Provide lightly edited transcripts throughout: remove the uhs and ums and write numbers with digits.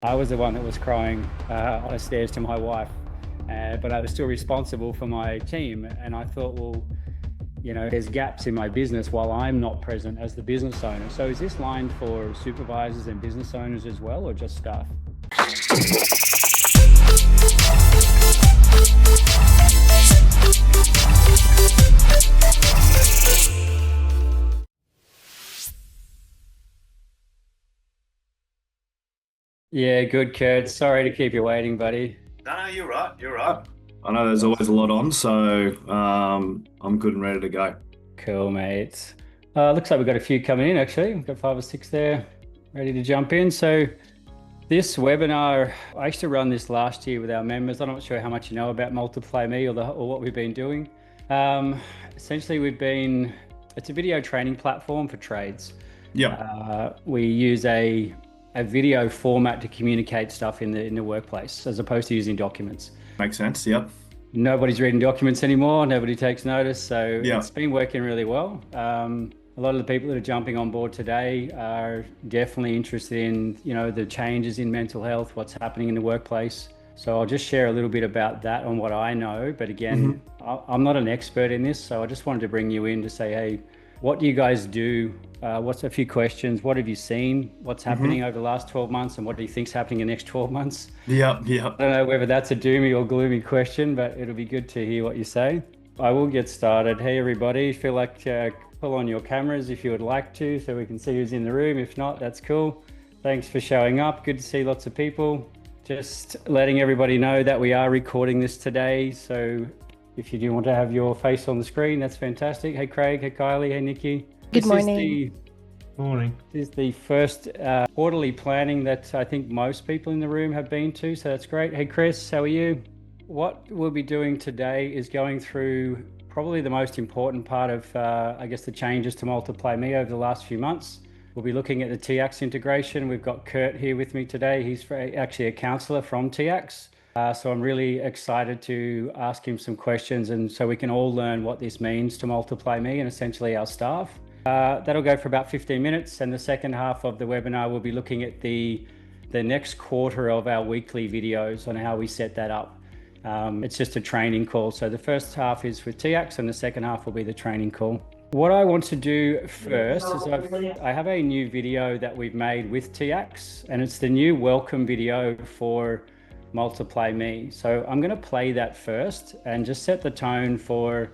I was the one that was crying on the stairs to my wife, but I was still responsible for my team. And I thought, well, there's gaps in my business while I'm not present as the business owner. So is this lined for supervisors and business owners as well, or just staff? Yeah, good, Kurt. Sorry to keep you waiting, buddy. No, you're right. You're right. I know there's always a lot on, so I'm good and ready to go. Cool, mate. Looks like we've got a few coming in, actually. We've got 5 or 6 there ready to jump in. So this webinar, I used to run this last year with our members. I'm not sure how much you know about Multiply Me or what we've been doing. Essentially, it's a video training platform for trades. Yeah. We use a video format to communicate stuff in the workplace as opposed to using documents. Makes sense. Yep. Nobody's reading documents anymore. Nobody takes notice. So Yeah. It's been working really well. A lot of the people that are jumping on board today are definitely interested in, the changes in mental health, what's happening in the workplace. So I'll just share a little bit about that on what I know. But again, I'm not an expert in this. So I just wanted to bring you in to say, hey, what do you guys do? What's a few questions? What have you seen? What's happening over the last 12 months? And what do you think's happening in the next 12 months? Yeah. I don't know whether that's a doomy or gloomy question, but it'll be good to hear what you say. I will get started. Hey, everybody, feel like pull on your cameras if you would like to, so we can see who's in the room. If not, that's cool. Thanks for showing up. Good to see lots of people. Just letting everybody know that we are recording this today. So if you do want to have your face on the screen, that's fantastic. Hey, Craig. Hey, Kylie. Hey, Nikki. Good morning. Morning. This is the first quarterly planning that I think most people in the room have been to, so that's great. Hey, Chris, how are you? What we'll be doing today is going through probably the most important part of, the changes to Multiply Me over the last few months. We'll be looking at the TIACS integration. We've got Kurt here with me today. He's actually a counsellor from TIACS. So I'm really excited to ask him some questions, and so we can all learn what this means to Multiply Me and essentially our staff. That'll go for about 15 minutes, and the second half of the webinar we'll be looking at the next quarter of our weekly videos on how we set that up. It's just a training call. So the first half is with TIACS and the second half will be the training call. What I want to do first is I have a new video that we've made with TIACS, and it's the new welcome video for Multiply Me. So I'm going to play that first and just set the tone for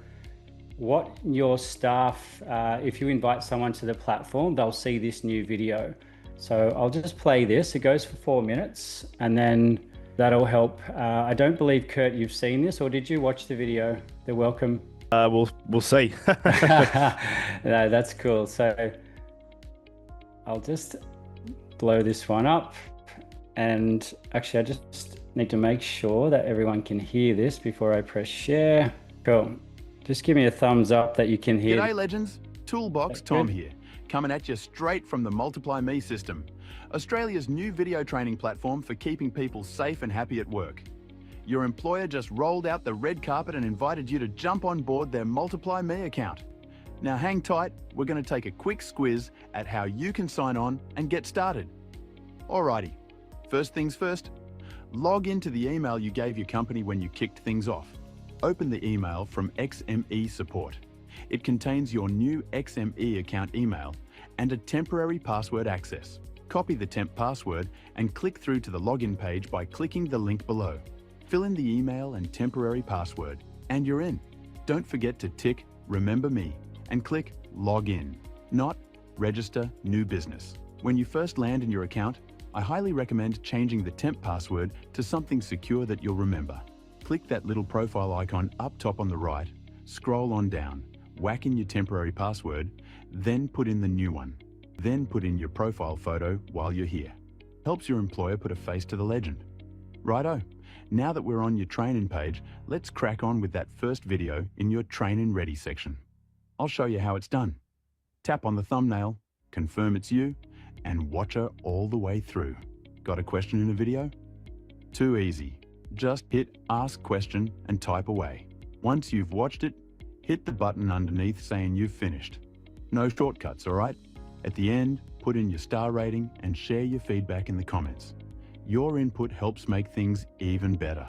what your staff, if you invite someone to the platform, they'll see this new video. So I'll just play this. It goes for 4 minutes, and then that'll help. I don't believe, Kurt, you've seen this, or did you watch the video, the welcome? We'll see. No, that's cool. So I'll just blow this one up. And actually, I just need to make sure that everyone can hear this before I press share. Cool. Just give me a thumbs up that you can hear. G'day, legends. Toolbox Tom here, coming at you straight from the Multiply Me system, Australia's new video training platform for keeping people safe and happy at work. Your employer just rolled out the red carpet and invited you to jump on board their Multiply Me account. Now hang tight, we're going to take a quick squiz at how you can sign on and get started. Alrighty, first things first, log into the email you gave your company when you kicked things off. Open the email from XME Support. It contains your new XME account email and a temporary password access. Copy the temp password and click through to the login page by clicking the link below. Fill in the email and temporary password, and you're in. Don't forget to tick Remember Me and click Login, not Register New Business. When you first land in your account, I highly recommend changing the temp password to something secure that you'll remember. Click that little profile icon up top on the right, scroll on down, whack in your temporary password, then put in the new one. Then put in your profile photo while you're here. Helps your employer put a face to the legend. Righto, now that we're on your training page, let's crack on with that first video in your Training Ready section. I'll show you how it's done. Tap on the thumbnail, confirm it's you, and watch her all the way through. Got a question in a video? Too easy. Just hit Ask Question and type away. Once you've watched it, hit the button underneath saying you've finished. No shortcuts, all right? At the end, put in your star rating and share your feedback in the comments. Your input helps make things even better.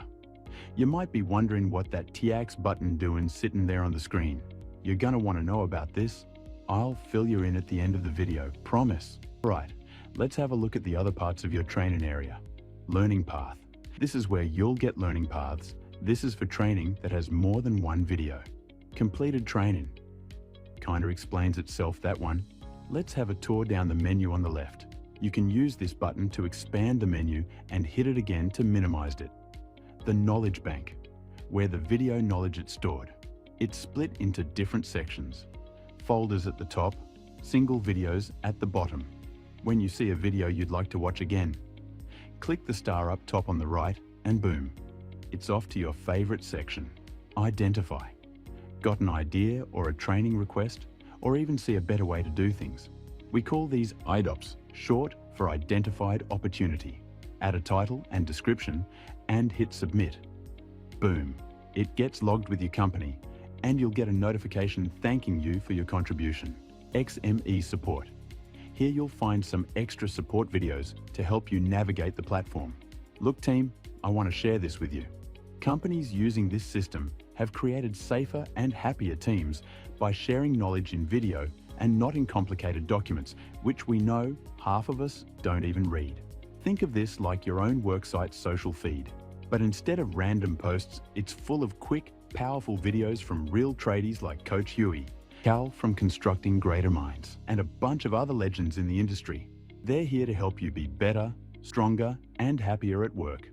You might be wondering what that TIACS button doing sitting there on the screen. You're gonna want to know about this. I'll fill you in at the end of the video, promise. Right, let's have a look at the other parts of your training area. Learning path. This is where you'll get learning paths. This is for training that has more than one video. Completed training. Kinda explains itself, that one. Let's have a tour down the menu on the left. You can use this button to expand the menu and hit it again to minimize it. The knowledge bank, where the video knowledge is stored. It's split into different sections. Folders at the top, single videos at the bottom. When you see a video you'd like to watch again, click the star up top on the right and boom, it's off to your favorite section. Identify. Got an idea or a training request, or even see a better way to do things? We call these IDOPs, short for Identified Opportunity. Add a title and description and hit submit. Boom, it gets logged with your company and you'll get a notification thanking you for your contribution. XME support. Here you'll find some extra support videos to help you navigate the platform. Look team, I want to share this with you. Companies using this system have created safer and happier teams by sharing knowledge in video and not in complicated documents, which we know half of us don't even read. Think of this like your own worksite's social feed. But instead of random posts, it's full of quick, powerful videos from real tradies like Coach Huey, Cal from Constructing Greater Minds, and a bunch of other legends in the industry. They're here to help you be better, stronger, and happier at work.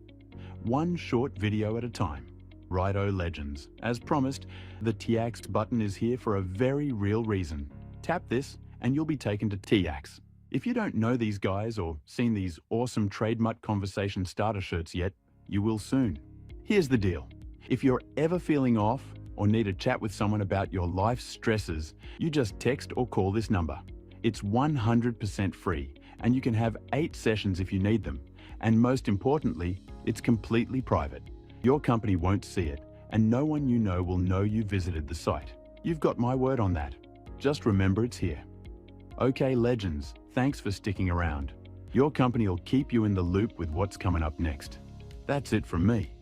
One short video at a time. Righto legends. As promised, the TIACS button is here for a very real reason. Tap this and you'll be taken to TIACS. If you don't know these guys or seen these awesome Trademutt Conversation starter shirts yet, you will soon. Here's the deal. If you're ever feeling off or need a chat with someone about your life's stresses, you just text or call this number. It's 100% free and you can have 8 sessions if you need them. And most importantly, it's completely private. Your company won't see it and no one you know will know you visited the site. You've got my word on that. Just remember it's here. Okay, legends, thanks for sticking around. Your company will keep you in the loop with what's coming up next. That's it from me.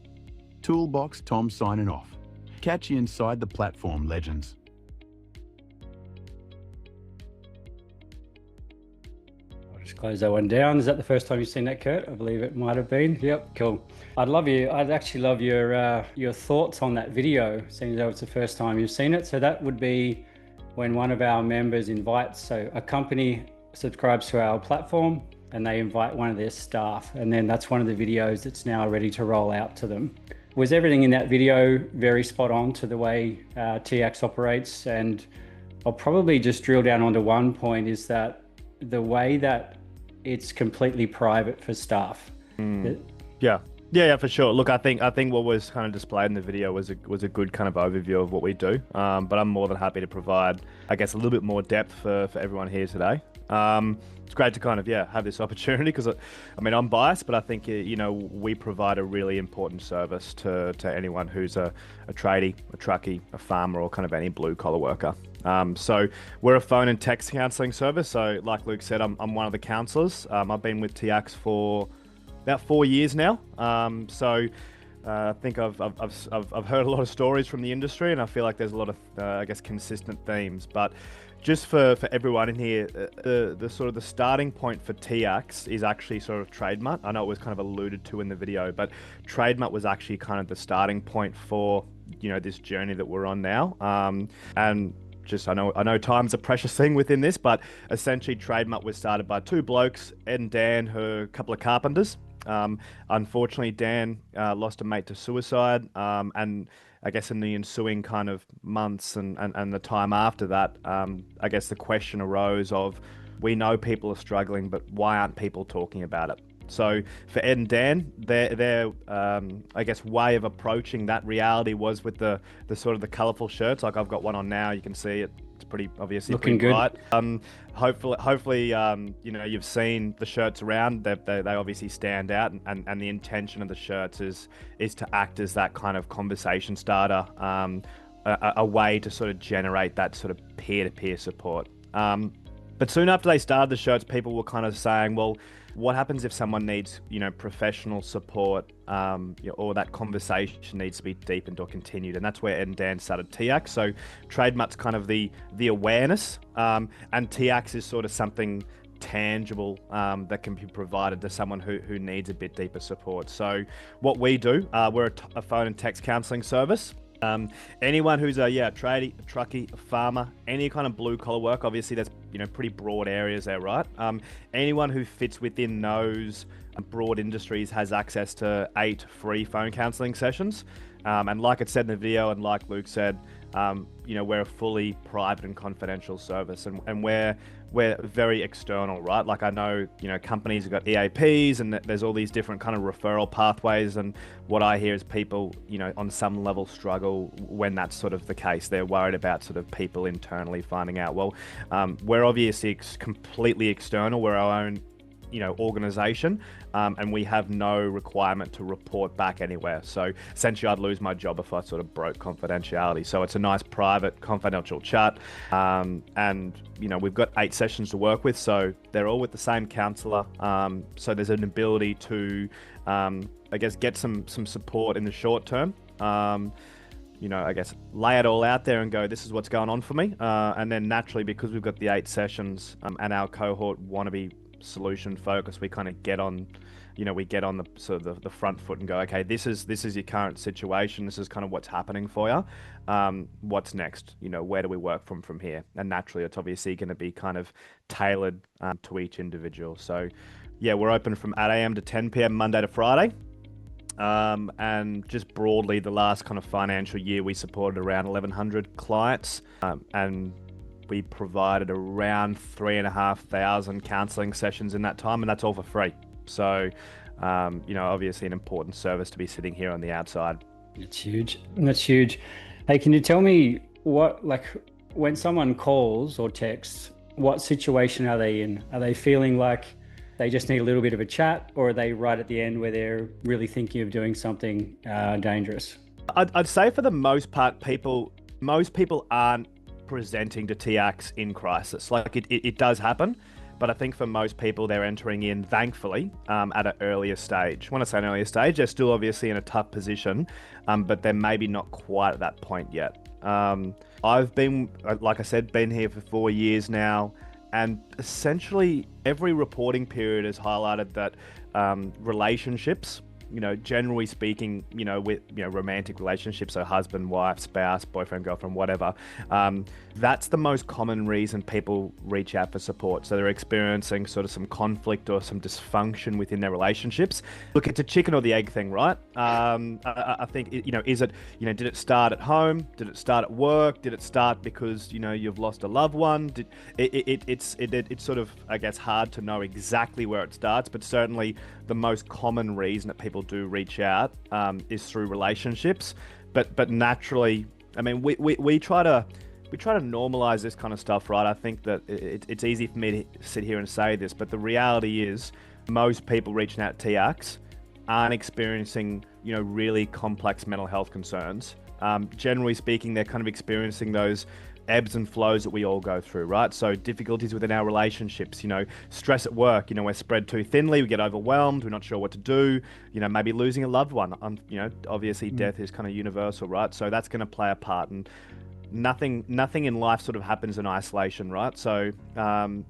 Toolbox Tom signing off. Catch you inside the platform, legends. I'll just close that one down. Is that the first time you've seen that, Kurt? I believe it might have been. Yep, cool. I'd actually love your thoughts on that video, seeing as though it's the first time you've seen it. So that would be when one of our members invites, so a company subscribes to our platform and they invite one of their staff, and then that's one of the videos that's now ready to roll out to them. Was everything in that video very spot on to the way TIACS operates? And I'll probably just drill down onto one point, is that the way that it's completely private for staff. Yeah, for sure. Look, I think what was kind of displayed in the video was a good kind of overview of what we do. But I'm more than happy to provide, I guess, a little bit more depth for everyone here today. It's great to kind of have this opportunity because I mean I'm biased, but I think we provide a really important service to anyone who's a tradie, a truckie, a farmer, or kind of any blue collar worker. So we're a phone and text counselling service. So like Luke said, I'm one of the counsellors. I've been with TIACS for about 4 years now. So I think I've heard a lot of stories from the industry, and I feel like there's a lot of I guess consistent themes. But just for everyone in here, the sort of the starting point for TIACS is actually sort of Trademutt. I know it was kind of alluded to in the video, but Trademutt was actually kind of the starting point for this journey that we're on now. And just I know time's a precious thing within this, but essentially Trademutt was started by 2 blokes, Ed and Dan, who are a couple of carpenters. Unfortunately, Dan lost a mate to suicide, and I guess in the ensuing kind of months and the time after that, I guess the question arose of, we know people are struggling, but why aren't people talking about it? So for Ed and Dan, their I guess way of approaching that reality was with the sort of the colourful shirts. Like I've got one on now, you can see it. It's pretty obviously looking good. Bright. Hopefully, you've seen the shirts around. They obviously stand out, and the intention of the shirts is to act as that kind of conversation starter, a way to sort of generate that sort of peer-to-peer support. But soon after they started the shirts, people were kind of saying, well, what happens if someone needs, professional support, or that conversation needs to be deepened or continued? And that's where Ed and Dan started TIACS. So Trademark's kind of the awareness, and TIACS is sort of something tangible that can be provided to someone who needs a bit deeper support. So what we do, we're a phone and text counselling service. Anyone who's a tradie, a truckie, a farmer, any kind of blue collar work, obviously that's pretty broad areas there, right? Anyone who fits within those broad industries has access to 8 free phone counselling sessions. And like it said in the video, and like Luke said, we're a fully private and confidential service, and we're very external, right? Like I know, companies have got EAPs and there's all these different kind of referral pathways. And what I hear is people, on some level struggle when that's sort of the case. They're worried about sort of people internally finding out. Well, we're obviously completely external. We're our own organization, and we have no requirement to report back anywhere. So essentially I'd lose my job if I sort of broke confidentiality. So it's a nice private confidential chat, and we've got 8 sessions to work with, so they're all with the same counsellor. So there's an ability to I guess get some support in the short term. I guess lay it all out there and go, this is what's going on for me, and then naturally, because we've got the 8 sessions, and our cohort want to be solution focused, we kind of get on the sort of the front foot and go, okay, this is your current situation, this is kind of what's happening for you, what's next, where do we work from here? And naturally it's obviously going to be kind of tailored to each individual. So yeah, we're open from 8 a.m. to 10 p.m. Monday to Friday, and just broadly the last kind of financial year we supported around 1,100 clients, and we provided around 3,500 counselling sessions in that time, and that's all for free. So, obviously an important service to be sitting here on the outside. It's huge. That's huge. Hey, can you tell me when someone calls or texts, what situation are they in? Are they feeling like they just need a little bit of a chat, or are they right at the end where they're really thinking of doing something dangerous? I'd say for the most part, most people aren't presenting to TIACS in crisis. Like it does happen, but I think for most people they're entering in, thankfully, at an earlier stage. When I say an earlier stage, they're still obviously in a tough position, but they're maybe not quite at that point yet. I've been, like I said, been here for 4 years now, and essentially every reporting period has highlighted that relationships, generally speaking, with, romantic relationships, so husband, wife, spouse, boyfriend, girlfriend, whatever, that's the most common reason people reach out for support. So they're experiencing sort of some conflict or some dysfunction within their relationships. Look, it's a chicken or the egg thing, right? I think, is it, did it start at home? Did it start at work? Did it start because, you've lost a loved one? It's sort of, I guess, hard to know exactly where it starts, but certainly the most common reason that people do reach out is through relationships. But naturally, I mean, we try to normalize this kind of stuff, right? I think that it's easy for me to sit here and say this, but the reality is most people reaching out to TIACS aren't experiencing, really complex mental health concerns. Generally speaking, they're kind of experiencing those ebbs and flows that we all go through, right? So difficulties within our relationships, stress at work, we're spread too thinly, we get overwhelmed, we're not sure what to do, maybe losing a loved one, obviously death is kind of universal, right? So that's going to play a part, and nothing in life sort of happens in isolation, right? So,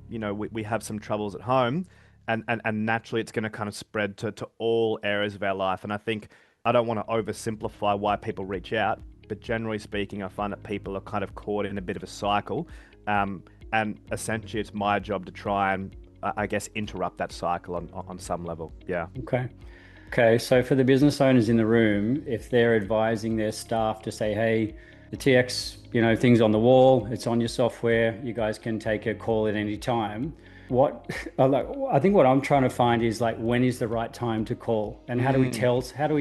we have some troubles at home, and naturally it's going to kind of spread to all areas of our life. And I think I don't want to oversimplify why people reach out, but generally speaking, I find that people are kind of caught in a bit of a cycle, and essentially it's my job to try and, I guess, interrupt that cycle on some level. Yeah. Okay. So for the business owners in the room, if they're advising their staff to say, hey, the TX, things on the wall, it's on your software, you guys can take a call at any time. I think what I'm trying to find is when is the right time to call, and how do we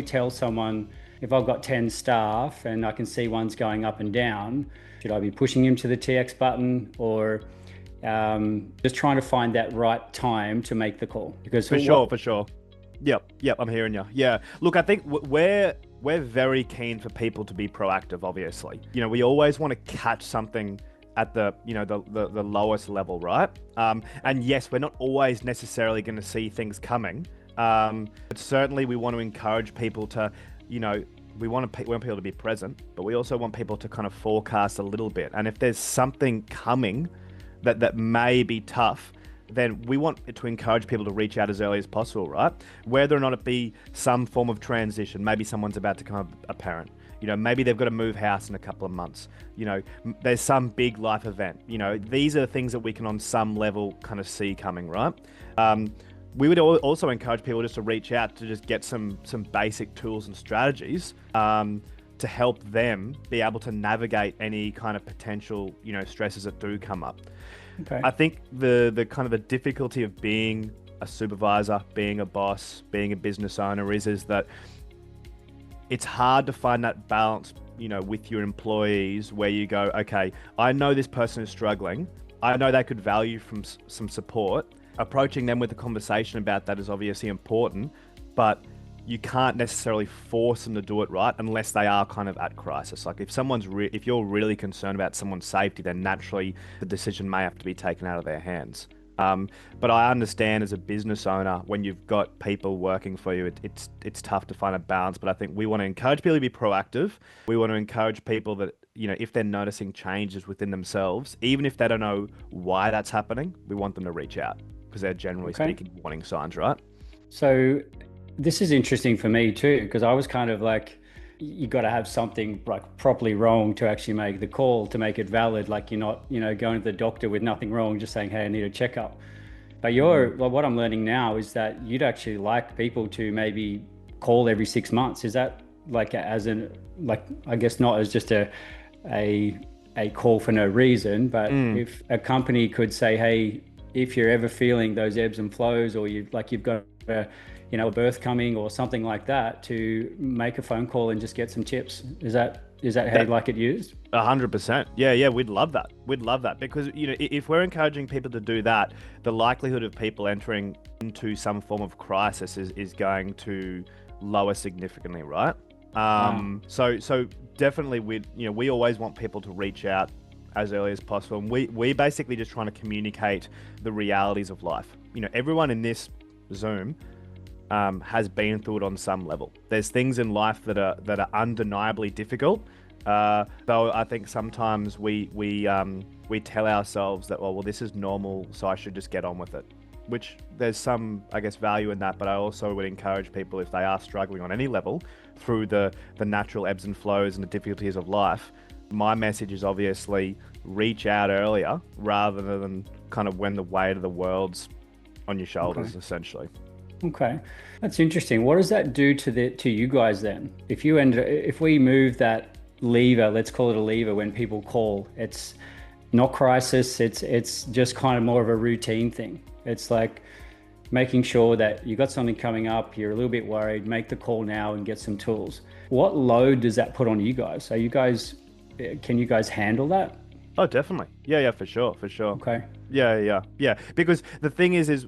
tell someone, if I've got 10 staff and I can see one's going up and down, should I be pushing him to the TX button, or just trying to find that right time to make the call? Because for sure. Yep, I'm hearing you. Yeah, look, I think we're very keen for people to be proactive, obviously. We always want to catch something at the the lowest level, right? And yes, we're not always necessarily going to see things coming. But certainly we want to encourage people to, we want people to be present, but we also want people to kind of forecast a little bit. And if there's something coming that may be tough, then we want to encourage people to reach out as early as possible, right? Whether or not it be some form of transition, maybe someone's about to become a parent, maybe they've got to move house in a couple of months, there's some big life event, these are the things that we can on some level kind of see coming, right? We would also encourage people just to reach out to just get some basic tools and strategies to help them be able to navigate any kind of potential, stresses that do come up. Okay. I think the kind of the difficulty of being a supervisor, being a boss, being a business owner is that it's hard to find that balance, with your employees where you go, okay, I know this person is struggling. I know they could value from some support. Approaching them with a conversation about that is obviously important, but you can't necessarily force them to do it, right? Unless they are kind of at crisis. Like if if you're really concerned about someone's safety, then naturally the decision may have to be taken out of their hands. But I understand as a business owner, when you've got people working for you, it's tough to find a balance. But I think we want to encourage people to be proactive. We want to encourage people that, if they're noticing changes within themselves, even if they don't know why that's happening, we want them to reach out because they're generally speaking warning signs, right? So this is interesting for me too, because I was kind of like, you got to have something like properly wrong to actually make the call, to make it valid. Like you're not, going to the doctor with nothing wrong, just saying, hey, I need a checkup. But well, what I'm learning now is that you'd actually like people to maybe call every 6 months. Is that like I guess not as just a call for no reason, but if a company could say, hey, if you're ever feeling those ebbs and flows, or you've got a birth coming or something like that, to make a phone call and just get some tips. Is that how you'd like it used? 100%. Yeah, we'd love that. We'd love that because, if we're encouraging people to do that, the likelihood of people entering into some form of crisis is going to lower significantly, right? So definitely we always want people to reach out as early as possible. And we basically just trying to communicate the realities of life. Everyone in this Zoom has been through it on some level. There's things in life that are undeniably difficult. Though I think sometimes we tell ourselves that, well, this is normal, so I should just get on with it. Which there's some, I guess, value in that, but I also would encourage people, if they are struggling on any level through the natural ebbs and flows and the difficulties of life, my message is obviously reach out earlier rather than kind of when the weight of the world's on your shoulders, essentially. Okay, that's interesting. What does that do to you guys then? If we move that lever, let's call it a lever, when people call, it's not crisis. It's just kind of more of a routine thing. It's like making sure that you got something coming up, you're a little bit worried, make the call now and get some tools. What load does that put on you guys? Can you guys handle that? Oh, definitely. Yeah, for sure. Okay. Yeah. Because the thing is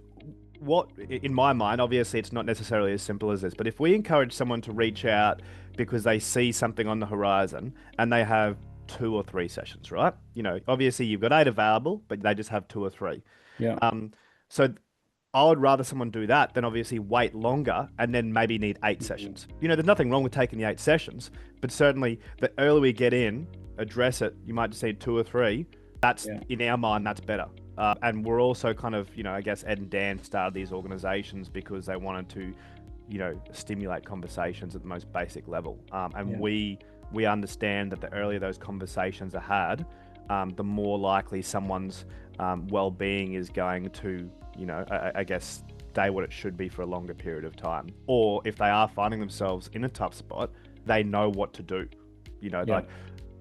what, in my mind, obviously it's not necessarily as simple as this, but if we encourage someone to reach out because they see something on the horizon and they have 2 or 3 sessions, right? Obviously you've got 8 available, but they just have 2 or 3. Yeah. So I would rather someone do that than obviously wait longer and then maybe need 8 sessions. There's nothing wrong with taking the 8 sessions, but certainly the earlier we get in, address it, you might just need 2 or 3. That's in our mind, that's better. And we're also kind of, I guess Ed and Dan started these organizations because they wanted to, stimulate conversations at the most basic level. We understand that the earlier those conversations are had, the more likely someone's well-being is going to, I guess, stay what it should be for a longer period of time. Or if they are finding themselves in a tough spot, they know what to do. Like,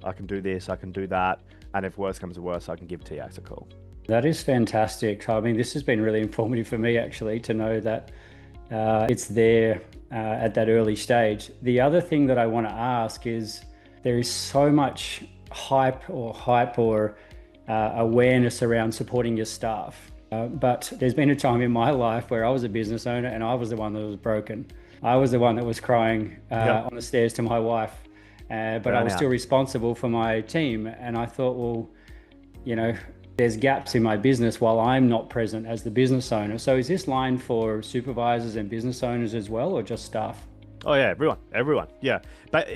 I can do this, I can do that. And if worse comes to worse, I can give TIACS a call. That is fantastic. I mean, this has been really informative for me, actually, to know that it's there at that early stage. The other thing that I want to ask is, there is so much hype or awareness around supporting your staff. But there's been a time in my life where I was a business owner and I was the one that was broken. I was the one that was crying on the stairs to my wife, but I was still responsible for my team. And I thought, well, you know, there's gaps in my business while I'm not present as the business owner. So is this line for supervisors and business owners as well, or just staff? Oh yeah, everyone. Yeah, but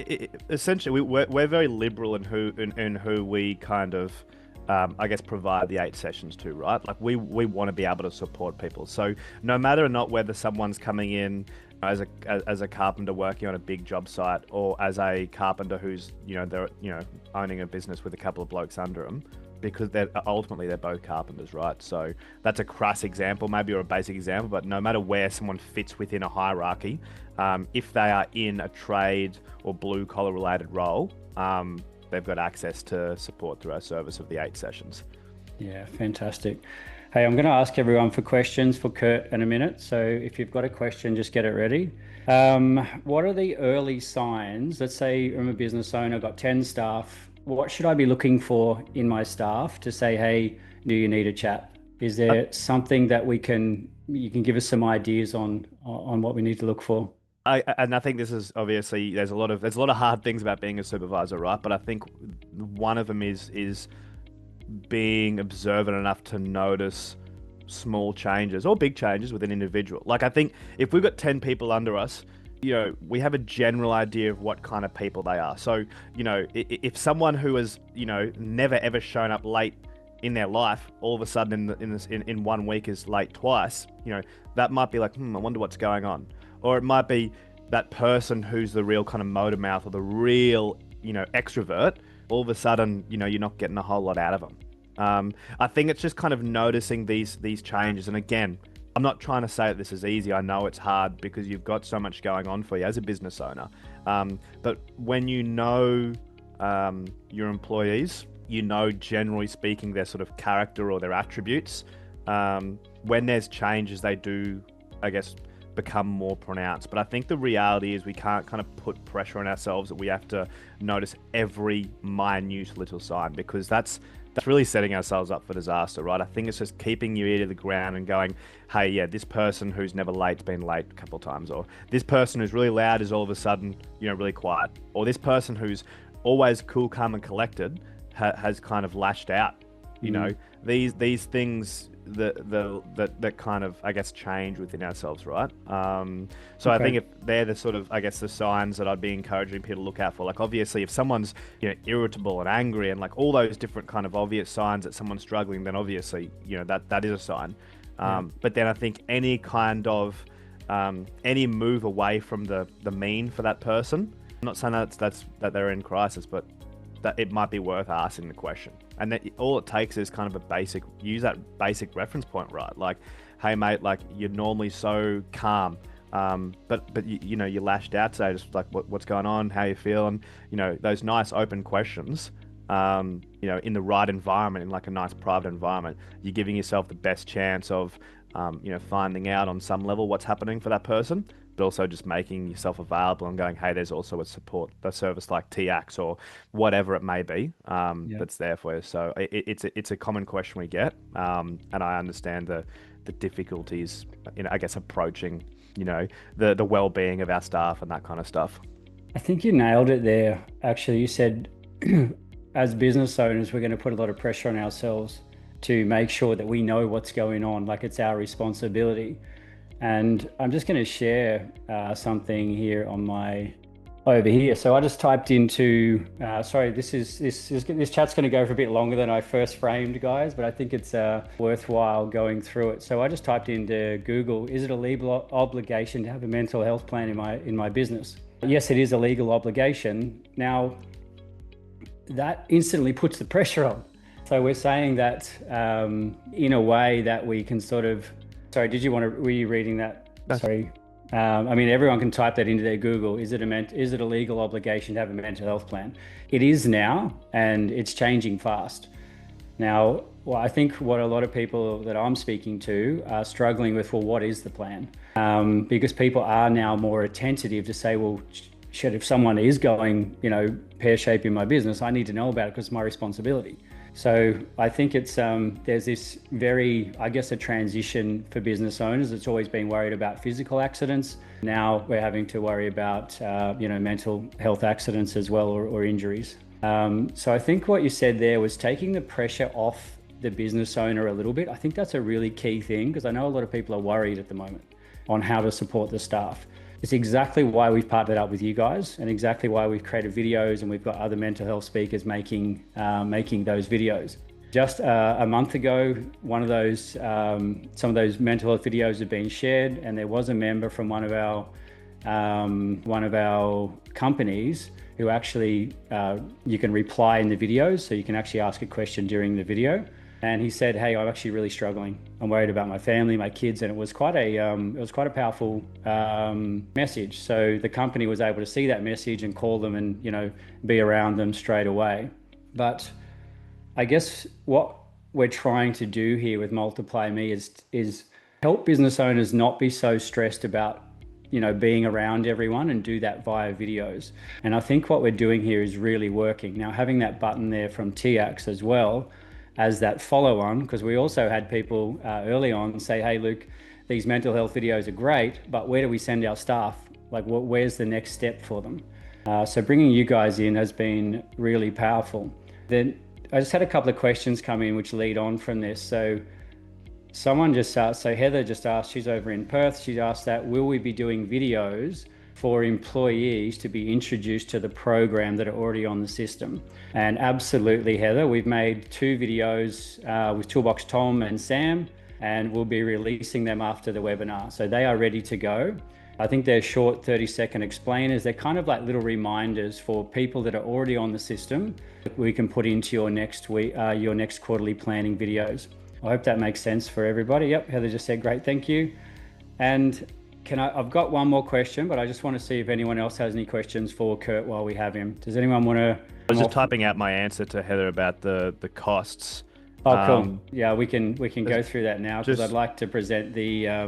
essentially, we're very liberal in who we kind of, I guess, provide the 8 sessions to, right? Like we want to be able to support people. So no matter or not whether someone's coming in as a carpenter working on a big job site, or as a carpenter who's they're owning a business with a couple of blokes under them, because they're both carpenters, right? So that's a crass example, maybe, or a basic example, but no matter where someone fits within a hierarchy, if they are in a trade or blue collar related role, they've got access to support through our service of the 8 sessions. Yeah, fantastic. Hey, I'm going to ask everyone for questions for Kurt in a minute. So if you've got a question, just get it ready. What are the early signs? Let's say I'm a business owner, got 10 staff. What should I be looking for in my staff to say, hey, do you need a chat? Is there something that you can give us some ideas on what we need to look for? And I think this is obviously, there's a lot of hard things about being a supervisor, right? But I think one of them is being observant enough to notice small changes or big changes with an individual. Like, I think if we've got 10 people under us, we have a general idea of what kind of people they are. So, if someone who has, never ever shown up late in their life, all of a sudden in 1 week is late twice, that might be like, I wonder what's going on. Or it might be that person who's the real kind of motor mouth or the real, extrovert. All of a sudden, you're not getting a whole lot out of them. I think it's just kind of noticing these changes. And again, I'm not trying to say that this is easy. I know it's hard because you've got so much going on for you as a business owner. But when you know your employees, generally speaking, their sort of character or their attributes. When there's changes, they do, I guess, become more pronounced. But I think the reality is we can't kind of put pressure on ourselves that we have to notice every minute little sign, because that's really setting ourselves up for disaster, right? I think it's just keeping your ear to the ground and going, hey, yeah, this person who's never late's been late a couple of times, or this person who's really loud is all of a sudden, really quiet, or this person who's always cool, calm, and collected has kind of lashed out. These things that kind of, I guess, change within ourselves, right? So okay. I think if they're the sort of, I guess, the signs that I'd be encouraging people to look out for. Like, obviously, if someone's irritable and angry and like all those different kind of obvious signs that someone's struggling, then obviously that is a sign. But then I think any kind of any move away from the mean for that person. I'm not saying that they're in crisis, but that it might be worth asking the question. And that all it takes is kind of use that basic reference point, right? Like, hey mate, like you're normally so calm, but you lashed out today. Just like, what's going on? How you feeling? Those nice open questions. In the right environment, in like a nice private environment, you're giving yourself the best chance of, finding out on some level what's happening for that person, but also just making yourself available and going, hey, there's also a service like TIACS or whatever it may be, that's there for you. So it's a common question we get, and I understand the difficulties in, I guess, approaching, the well-being of our staff and that kind of stuff. I think you nailed it there. Actually, you said, as business owners, we're going to put a lot of pressure on ourselves to make sure that we know what's going on, like it's our responsibility. And I'm just going to share something here over here. So I just typed into, sorry, this chat's going to go for a bit longer than I first framed, guys, but I think it's worthwhile going through it. So I just typed into Google, is it a legal obligation to have a mental health plan in my business? Yes, it is a legal obligation. Now, that instantly puts the pressure on. So we're saying that in a way that we can sort of, sorry, were you reading that? Sorry. Everyone can type that into their Google. Is it a legal obligation to have a mental health plan? It is now, and it's changing fast. Now, I think what a lot of people that I'm speaking to are struggling with, what is the plan? Because people are now more attentive to say, well, shit, if someone is going, pear-shaping my business, I need to know about it because it's my responsibility. So I think it's there's this very, I guess, a transition for business owners. It's always been worried about physical accidents. Now we're having to worry about mental health accidents as well, or injuries. So I think what you said there was taking the pressure off the business owner a little bit. I think that's a really key thing, because I know a lot of people are worried at the moment on how to support the staff. It's exactly why we've partnered up with you guys, and exactly why we've created videos, and we've got other mental health speakers making those videos. Just a month ago, some of those mental health videos have been shared, and there was a member from one of our companies who actually, you can reply in the videos, so you can actually ask a question during the video. And he said, "Hey, I'm actually really struggling. I'm worried about my family, my kids," and it was quite a powerful message. So the company was able to see that message and call them, and be around them straight away. But I guess what we're trying to do here with Multiply Me is help business owners not be so stressed about being around everyone, and do that via videos. And I think what we're doing here is really working. Now, having that button there from TIACS as well as that follow on, because we also had people early on say, "Hey, Luke, these mental health videos are great, but where do we send our staff? Like, where's the next step for them?" So bringing you guys in has been really powerful. Then I just had a couple of questions come in which lead on from this. So someone just asked, so Heather just asked, she's over in Perth, she asked that, will we be doing videos for employees to be introduced to the program that are already on the system? And absolutely, Heather, we've made 2 videos with Toolbox Tom and Sam, and we'll be releasing them after the webinar. So they are ready to go. I think they're short 30-second explainers. They're kind of like little reminders for people that are already on the system that we can put into your next quarterly planning videos. I hope that makes sense for everybody. Yep, Heather just said, great, thank you. And I've got one more question, but I just want to see if anyone else has any questions for Kurt while we have him. Does anyone want to? I was just typing out my answer to Heather about the costs. Oh, cool. Yeah, we can go through that now, because I'd like to present the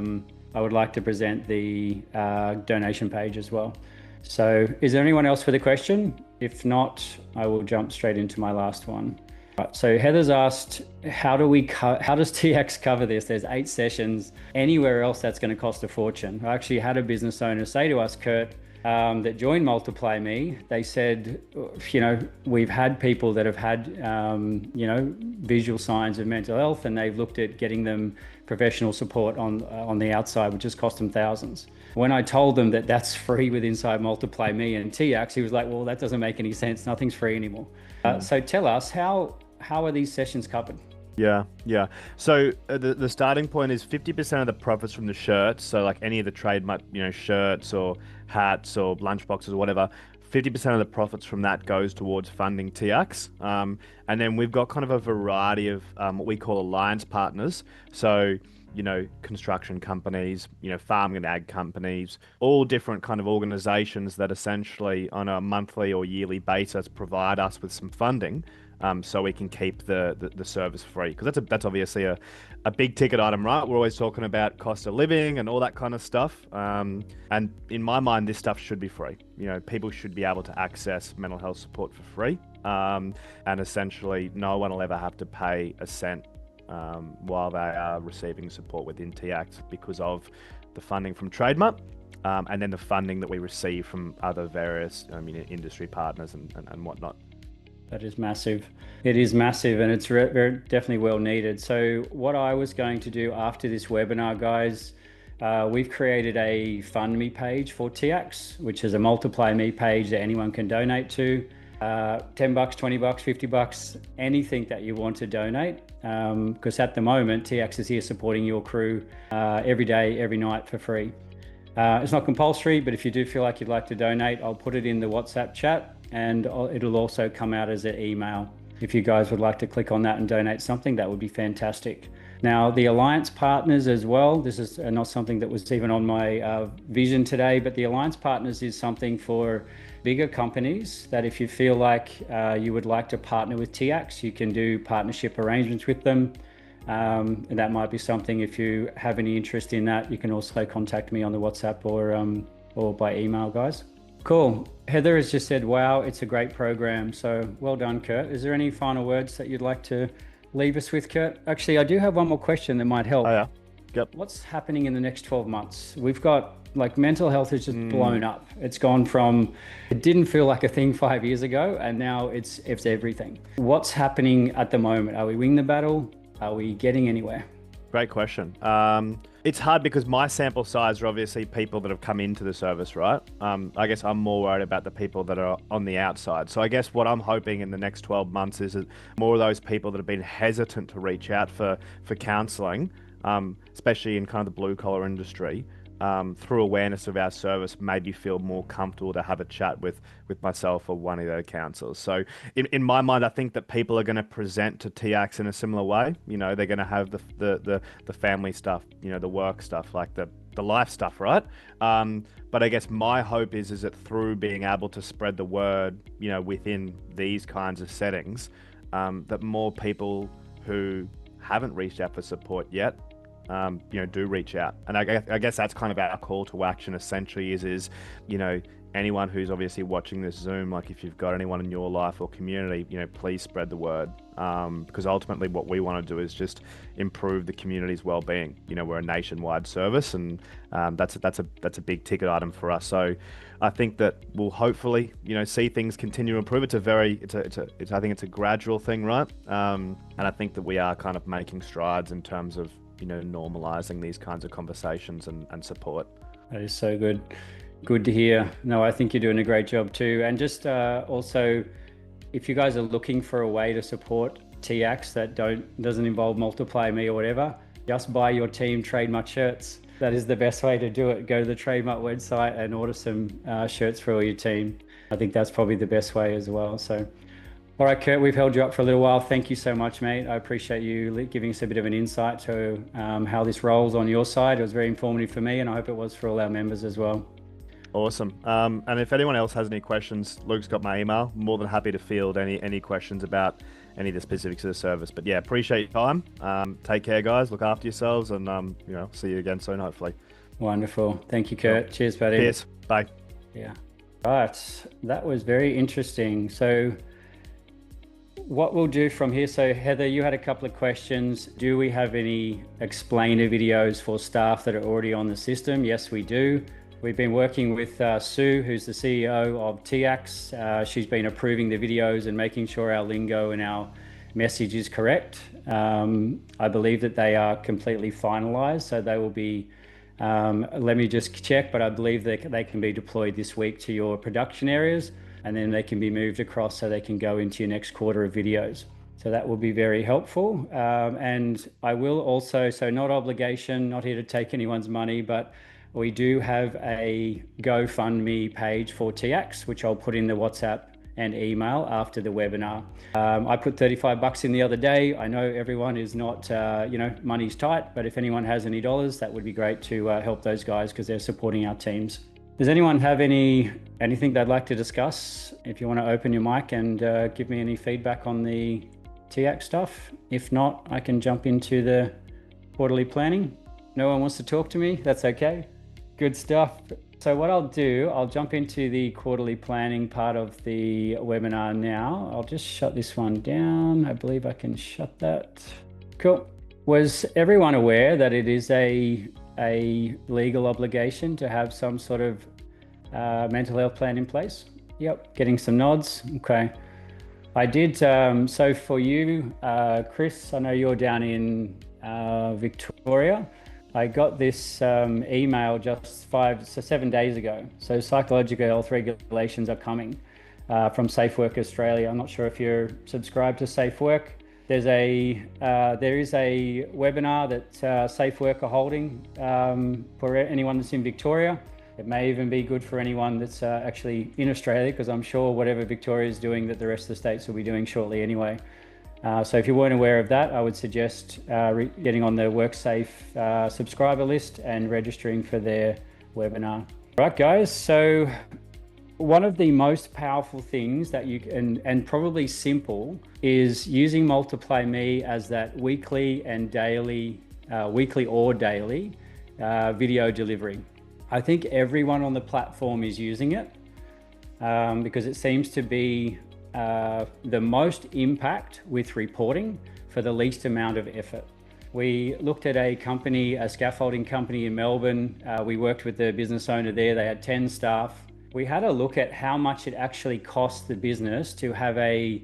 donation page as well. So is there anyone else for the question? If not, I will jump straight into my last one. Right, so Heather's asked, how does TIACS cover this? There's 8 sessions. Anywhere else, that's going to cost a fortune. I actually had a business owner say to us, Kurt, that joined Multiply Me. They said, we've had people that have had, visual signs of mental health, and they've looked at getting them professional support on the outside, which has cost them thousands. When I told them that that's free with inside Multiply Me and TIACS, he was like, well, that doesn't make any sense. Nothing's free anymore. So tell us, how are these sessions covered? Yeah. So the starting point is 50% of the profits from the shirts. So like any of the trademark, shirts or hats or lunchboxes or whatever, 50% of the profits from that goes towards funding TIACS. And then we've got kind of a variety of what we call alliance partners. So, construction companies, farming and ag companies, all different kind of organizations that essentially on a monthly or yearly basis provide us with some funding. So we can keep the service free, because that's obviously a big ticket item, right? We're always talking about cost of living and all that kind of stuff. And in my mind, this stuff should be free. People should be able to access mental health support for free. And essentially, no one will ever have to pay a cent while they are receiving support within TIACS, because of the funding from trademark. And then the funding that we receive from other various industry partners and whatnot. That is massive. It is massive, and it's very definitely well needed. So what I was going to do after this webinar, guys, we've created a Fund Me page for TIACS, which is a Multiply Me page that anyone can donate to. $10, $20, $50, anything that you want to donate. Because at the moment, TIACS is here supporting your crew every day, every night for free. It's not compulsory, but if you do feel like you'd like to donate, I'll put it in the WhatsApp chat, and it'll also come out as an email. If you guys would like to click on that and donate something, that would be fantastic. Now, the alliance partners as well, this is not something that was even on my vision today, but the alliance partners is something for bigger companies that if you feel like you would like to partner with TIACS, you can do partnership arrangements with them. And that might be something, if you have any interest in that, you can also contact me on the WhatsApp or by email, guys. Cool. Heather has just said, wow, it's a great program. So well done, Kurt. Is there any final words that you'd like to leave us with, Kurt? Actually, I do have one more question that might help. Oh, yeah. Yep. What's happening in the next 12 months? We've got, like, mental health has just blown up. It's gone from, it didn't feel like a thing 5 years ago, and now it's everything. What's happening at the moment? Are we winning the battle? Are we getting anywhere? Great question. It's hard because my sample size are obviously people that have come into the service, right? I guess I'm more worried about the people that are on the outside. So I guess what I'm hoping in the next 12 months is that more of those people that have been hesitant to reach out for counselling, especially in kind of the blue collar industry, through awareness of our service, maybe feel more comfortable to have a chat with myself or one of the counsellors. So in my mind, I think that people are going to present to TIACS in a similar way. You know, they're going to have the family stuff, you know, the work stuff, like the life stuff, right? But I guess my hope is that through being able to spread the word, you know, within these kinds of settings, that more people who haven't reached out for support yet, you know, do reach out. And I guess that's kind of our call to action essentially is, you know, anyone who's obviously watching this Zoom, like if you've got anyone in your life or community, you know, please spread the word. Because ultimately what we want to do is just improve the community's well-being. You know, we're a nationwide service, and that's a big ticket item for us. So I think that we'll hopefully, you know, see things continue to improve. I think it's a gradual thing, right? And I think that we are kind of making strides in terms of, you know, normalizing these kinds of conversations and support. That is so good. Good to hear. No, I think you're doing a great job too. And just also, if you guys are looking for a way to support TIACS that doesn't involve Multiply Me or whatever, just buy your team trademark shirts. That is the best way to do it. Go to the trademark website and order some shirts for all your team. I think that's probably the best way as well. So, all right, Kurt, we've held you up for a little while. Thank you so much, mate. I appreciate you giving us a bit of an insight to how this rolls on your side. It was very informative for me, and I hope it was for all our members as well. Awesome. And if anyone else has any questions, Luke's got my email. More than happy to field any questions about any of the specifics of the service. But yeah, appreciate your time. Take care, guys. Look after yourselves, and you know, see you again soon, hopefully. Wonderful. Thank you, Kurt. Cheers, buddy. Cheers. Bye. Yeah. Right. That was very interesting. So what we'll do from here, so Heather, you had a couple of questions. Do we have any explainer videos for staff that are already on the system? Yes, we do. We've been working with Sue, who's the CEO of TIACS. She's been approving the videos and making sure our lingo and our message is correct. I believe that they are completely finalized, so they will be, let me just check, but I believe they can be deployed this week to your production areas, and then they can be moved across so they can go into your next quarter of videos. So that will be very helpful. And I will also, so not obligation, not here to take anyone's money, but we do have a GoFundMe page for TIACS, which I'll put in the WhatsApp and email after the webinar. I put $35 in the other day. I know everyone is not, you know, money's tight, but if anyone has any dollars, that would be great to help those guys because they're supporting our teams. Does anyone have anything they'd like to discuss? If you want to open your mic and give me any feedback on the TIACS stuff. If not, I can jump into the quarterly planning. No one wants to talk to me? That's okay. Good stuff. So what I'll do, I'll jump into the quarterly planning part of the webinar now. I'll just shut this one down. I believe I can shut that. Cool. Was everyone aware that it is a legal obligation to have some sort of mental health plan in place? Yep, getting some nods. Okay. I did, so for you, Chris, I know you're down in Victoria. I got this email just 7 days ago. So psychological health regulations are coming from Safe Work Australia. I'm not sure if you're subscribed to Safe Work. There is a webinar that Safe Work are holding for anyone that's in Victoria. It may even be good for anyone that's actually in Australia, because I'm sure whatever Victoria is doing that the rest of the states will be doing shortly anyway. So if you weren't aware of that, I would suggest getting on the WorkSafe subscriber list and registering for their webinar. All right, guys. So one of the most powerful things that you can, and probably simple, is using Multiply Me as that weekly and daily, weekly or daily video delivery. I think everyone on the platform is using it because it seems to be the most impact with reporting for the least amount of effort. We looked at a company, a scaffolding company in Melbourne. We worked with the business owner there. They had 10 staff. We had a look at how much it actually cost the business to have a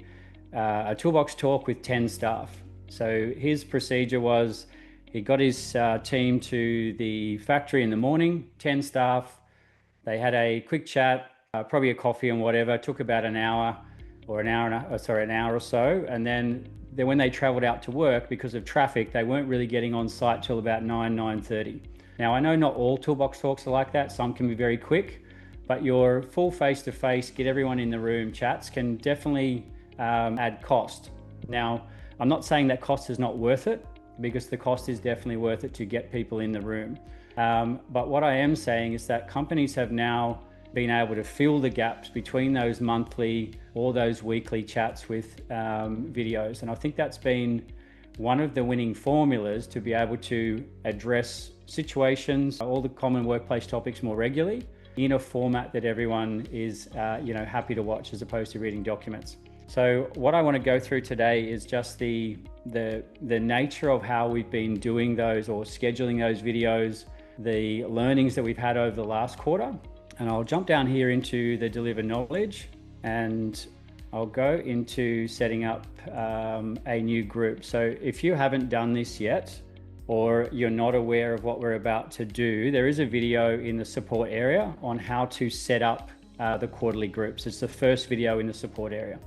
toolbox talk with 10 staff. So his procedure was, he got his team to the factory in the morning, 10 staff. They had a quick chat, probably a coffee and whatever. It took about an hour or an hour or so. And then when they traveled out to work, because of traffic, they weren't really getting on site till about 9:30. Now, I know not all toolbox talks are like that. Some can be very quick, but your full face-to-face, get everyone in the room chats can definitely add cost. Now, I'm not saying that cost is not worth it, because the cost is definitely worth it to get people in the room. But what I am saying is that companies have now been able to fill the gaps between those monthly or those weekly chats with videos. And I think that's been one of the winning formulas to be able to address situations, all the common workplace topics more regularly in a format that everyone is happy to watch, as opposed to reading documents. So what I want to go through today is just the nature of how we've been doing those or scheduling those videos, the learnings that we've had over the last quarter. And I'll jump down here into the deliver knowledge, and I'll go into setting up a new group. So if you haven't done this yet, or you're not aware of what we're about to do, there is a video in the support area on how to set up the quarterly groups. It's the first video in the support area.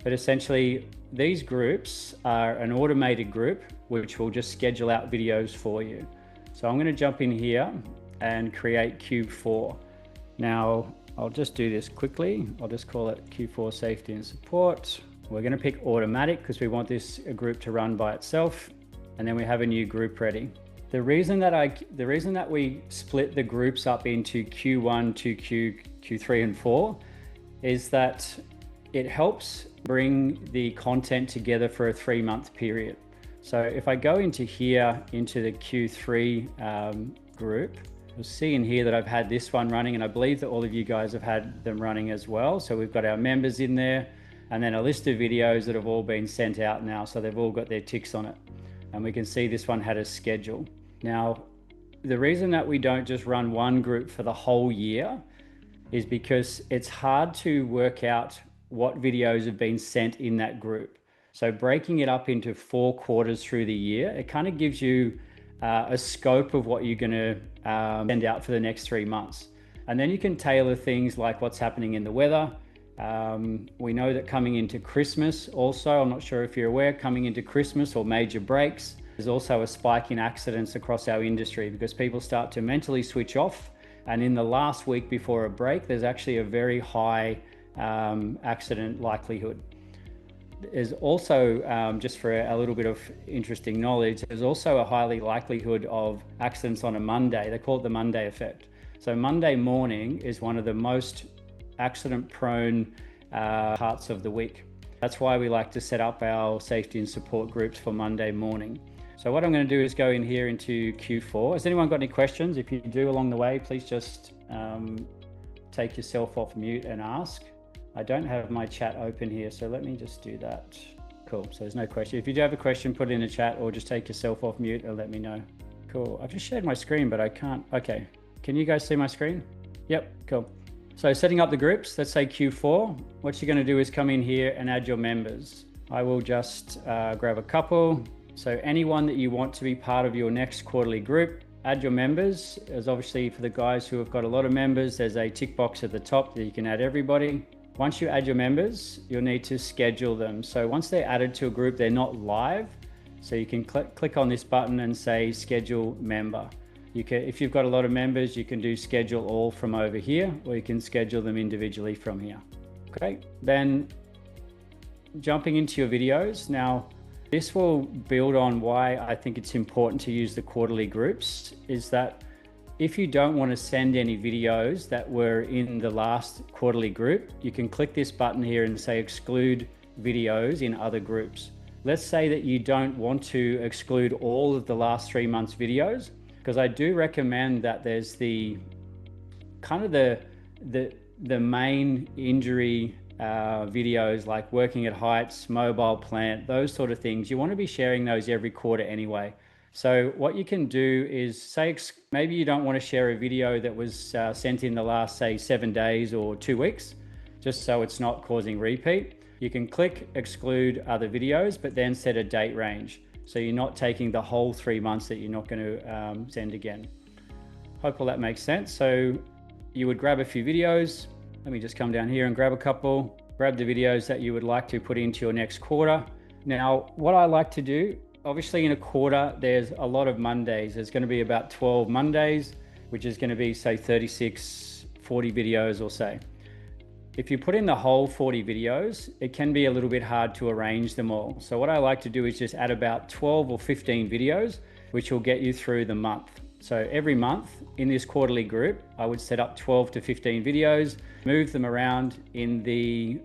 But essentially, these groups are an automated group, which will just schedule out videos for you. So I'm going to jump in here and create Q4. Now, I'll just do this quickly. I'll just call it Q4 Safety and Support. We're going to pick automatic because we want this group to run by itself. And then we have a new group ready. The reason that we split the groups up into Q1, Q2, Q3, and 4 is that it helps bring the content together for a 3-month period. So if I go into here, into the Q3 group, you'll see in here that I've had this one running, and I believe that all of you guys have had them running as well. So we've got our members in there, and then a list of videos that have all been sent out now. So they've all got their ticks on it. And we can see this one had a schedule. Now, the reason that we don't just run one group for the whole year is because it's hard to work out what videos have been sent in that group. So breaking it up into 4 quarters through the year, it kind of gives you a scope of what you're going to send out for the next 3 months. And then you can tailor things like what's happening in the weather. We know that coming into Christmas also, I'm not sure if you're aware, coming into Christmas or major breaks, there's also a spike in accidents across our industry because people start to mentally switch off. And in the last week before a break, there's actually a very high accident likelihood. There's also, just for a little bit of interesting knowledge, there's also a highly likelihood of accidents on a Monday. They call it the Monday effect. So Monday morning is one of the most accident prone parts of the week. That's why we like to set up our safety and support groups for Monday morning. So what I'm going to do is go in here into Q4. Has anyone got any questions? If you do along the way, please just take yourself off mute and ask. I don't have my chat open here, so let me just do that. Cool, so there's no question. If you do have a question, put it in the chat or just take yourself off mute and let me know. Cool, I've just shared my screen, but I can't. Okay, can you guys see my screen? Yep, cool. So setting up the groups, let's say Q4, what you're gonna do is come in here and add your members. I will just grab a couple. So anyone that you want to be part of your next quarterly group, add your members. As obviously for the guys who have got a lot of members, there's a tick box at the top that you can add everybody. Once you add your members, you'll need to schedule them. So once they're added to a group, they're not live. So you can click on this button and say schedule member. You can, if you've got a lot of members, you can do schedule all from over here, or you can schedule them individually from here. Okay, then jumping into your videos. Now, this will build on why I think it's important to use the quarterly groups, is that if you don't want to send any videos that were in the last quarterly group, you can click this button here and say exclude videos in other groups. Let's say that you don't want to exclude all of the last 3 months videos, because I do recommend that there's the kind of the main injury videos like working at heights, mobile plant, those sort of things. You want to be sharing those every quarter anyway. So what you can do is say, maybe you don't want to share a video that was sent in the last, say, 7 days or 2 weeks, just so it's not causing repeat. You can click exclude other videos, but then set a date range. So you're not taking the whole 3 months that you're not going to send again. Hope all that makes sense. So you would grab a few videos. Let me just come down here and grab a couple. Grab the videos that you would like to put into your next quarter. Now, what I like to do, obviously in a quarter, there's a lot of Mondays. There's going to be about 12 Mondays, which is going to be, say, 36, 40 videos or so. If you put in the whole 40 videos, it can be a little bit hard to arrange them all. So what I like to do is just add about 12 or 15 videos, which will get you through the month. So every month in this quarterly group, I would set up 12 to 15 videos, move them around in the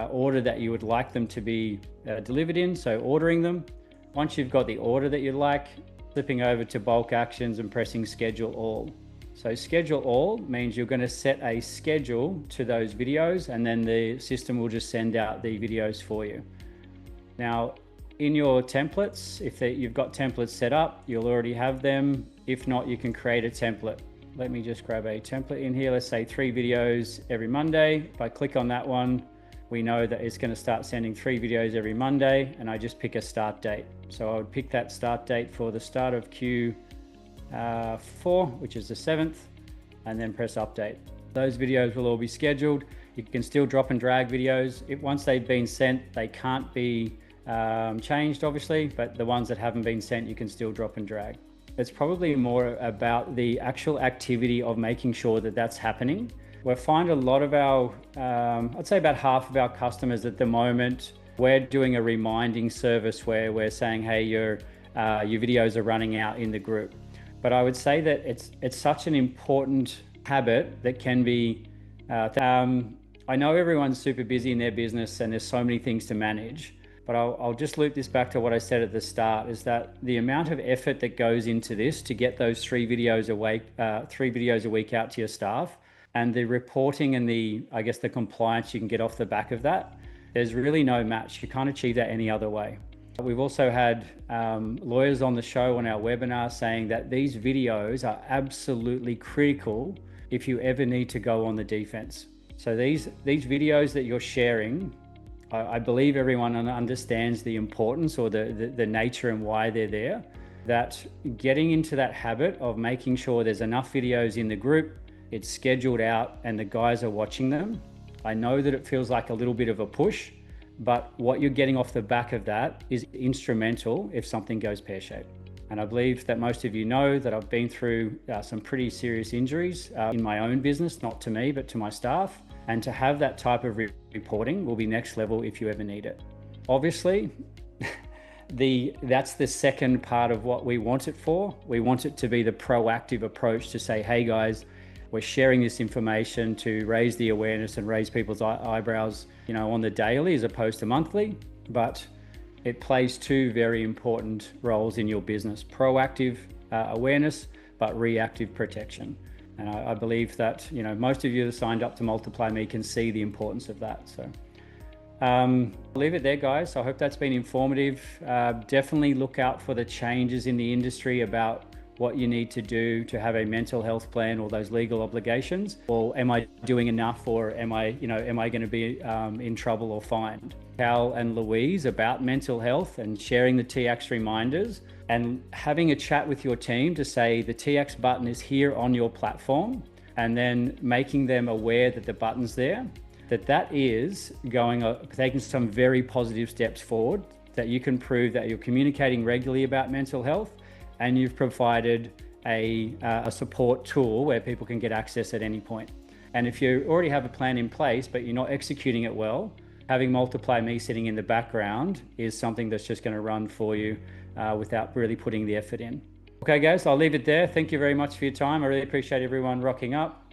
order that you would like them to be delivered in. So ordering them. Once you've got the order that you like, flipping over to bulk actions and pressing schedule all. So schedule all means you're going to set a schedule to those videos, and then the system will just send out the videos for you. Now, in your templates, if you've got templates set up, you'll already have them. If not, you can create a template. Let me just grab a template in here. Let's say 3 videos every Monday. If I click on that one, we know that it's going to start sending 3 videos every Monday, and I just pick a start date. So I would pick that start date for the start of Q4, which is the 7th, and then press update. Those videos will all be scheduled. You can still drop and drag videos. Once they've been sent, they can't be changed, obviously, but the ones that haven't been sent, you can still drop and drag. It's probably more about the actual activity of making sure that that's happening. We find a lot of our, I'd say about half of our customers at the moment, we're doing a reminding service where we're saying, hey, your videos are running out in the group. But I would say that it's such an important habit that can be, I know everyone's super busy in their business and there's so many things to manage, but I'll just loop this back to what I said at the start, is that the amount of effort that goes into this to get those 3 videos a week out to your staff, and the reporting and the compliance you can get off the back of that, there's really no match. You can't achieve that any other way. We've also had lawyers on the show on our webinar saying that these videos are absolutely critical if you ever need to go on the defense. So these videos that you're sharing, I believe everyone understands the importance or the nature and why they're there. That getting into that habit of making sure there's enough videos in the group, it's scheduled out, and the guys are watching them. I know that it feels like a little bit of a push, but what you're getting off the back of that is instrumental if something goes pear-shaped. And I believe that most of you know that I've been through some pretty serious injuries in my own business, not to me, but to my staff. And to have that type of reporting will be next level if you ever need it. Obviously, that's the second part of what we want it for. We want it to be the proactive approach to say, hey guys, we're sharing this information to raise the awareness and raise people's eyebrows, on the daily as opposed to monthly. But it plays 2 very important roles in your business: proactive awareness, but reactive protection. And I believe that, most of you that signed up to Multiply Me can see the importance of that. So I'll leave it there, guys. I hope that's been informative. Definitely look out for the changes in the industry about what you need to do to have a mental health plan or those legal obligations. Or am I doing enough, or am I going to be in trouble or fined? Cal and Louise about mental health and sharing the TIACS reminders and having a chat with your team to say the TIACS button is here on your platform, and then making them aware that the button's there, that is taking some very positive steps forward, that you can prove that you're communicating regularly about mental health, and you've provided a support tool where people can get access at any point. And if you already have a plan in place, but you're not executing it well, having Multiply Me sitting in the background is something that's just going to run for you without really putting the effort in. Okay, guys, I'll leave it there. Thank you very much for your time. I really appreciate everyone rocking up.